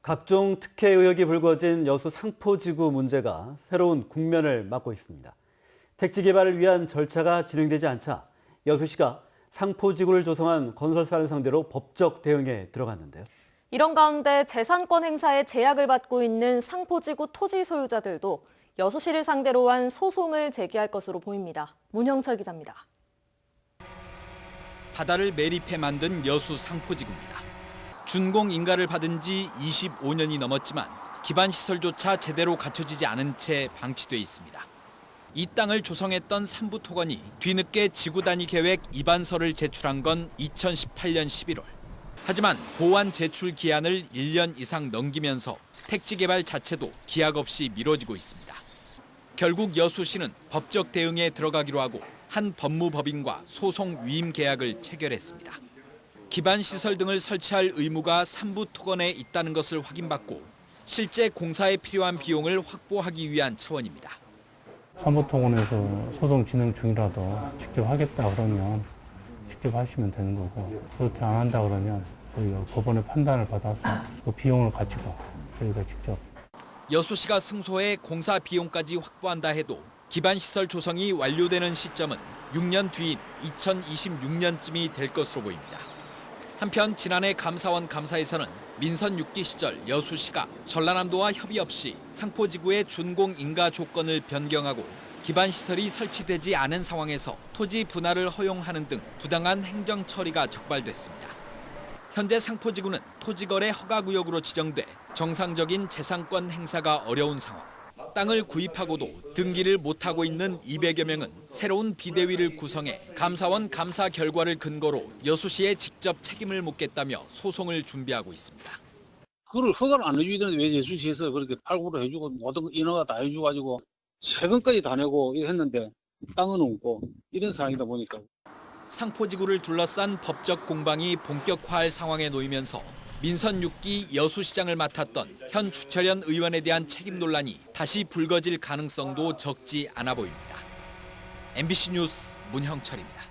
각종 특혜 의혹이 불거진 여수 상포지구 문제가 새로운 국면을 맞고 있습니다. 택지 개발을 위한 절차가 진행되지 않자 여수시가 상포지구를 조성한 건설사를 상대로 법적 대응에 들어갔는데요. 이런 가운데 재산권 행사에 제약을 받고 있는 상포지구 토지 소유자들도 여수시를 상대로 한 소송을 제기할 것으로 보입니다. 문형철 기자입니다. 바다를 매립해 만든 여수 상포지구입니다. 준공 인가를 받은 지 25년이 넘었지만 기반 시설조차 제대로 갖춰지지 않은 채 방치돼 있습니다. 이 땅을 조성했던 삼부토건이 뒤늦게 지구 단위 계획 입안서를 제출한 건 2018년 11월. 하지만 보완 제출 기한을 1년 이상 넘기면서 택지 개발 자체도 기약 없이 미뤄지고 있습니다. 결국 여수시는 법적 대응에 들어가기로 하고 한 법무법인과 소송 위임 계약을 체결했습니다. 기반 시설 등을 설치할 의무가 삼부토건에 있다는 것을 확인받고 실제 공사에 필요한 비용을 확보하기 위한 차원입니다. 삼부토건에서 소송 진행 중이라도 직접 하겠다 그러면 직접 하시면 되는 거고, 그렇게 안 한다 그러면 저희가 법원의 판단을 받아서 그 비용을 가지고 저희가 직접. 여수시가 승소해 공사 비용까지 확보한다 해도 기반 시설 조성이 완료되는 시점은 6년 뒤인 2026년쯤이 될 것으로 보입니다. 한편 지난해 감사원 감사에서는 민선 6기 시절 여수시가 전라남도와 협의 없이 상포지구의 준공 인가 조건을 변경하고 기반 시설이 설치되지 않은 상황에서 토지 분할을 허용하는 등 부당한 행정 처리가 적발됐습니다. 현재 상포지구는 토지거래 허가구역으로 지정돼 정상적인 재산권 행사가 어려운 상황. 땅을 구입하고도 등기를 못하고 있는 200여 명은 새로운 비대위를 구성해 감사원 감사 결과를 근거로 여수시에 직접 책임을 묻겠다며 소송을 준비하고 있습니다. 그걸 허가를 안 해주던데 왜 여수시에서 그렇게 팔고를 해주고 모든 인허가 다 해줘가지고 세금까지 다 내고 했는데 땅은 없고 이런 상황이다 보니까. 상포지구를 둘러싼 법적 공방이 본격화할 상황에 놓이면서 민선 6기 여수시장을 맡았던 현 주철현 의원에 대한 책임 논란이 다시 불거질 가능성도 적지 않아 보입니다. MBC 뉴스 문형철입니다.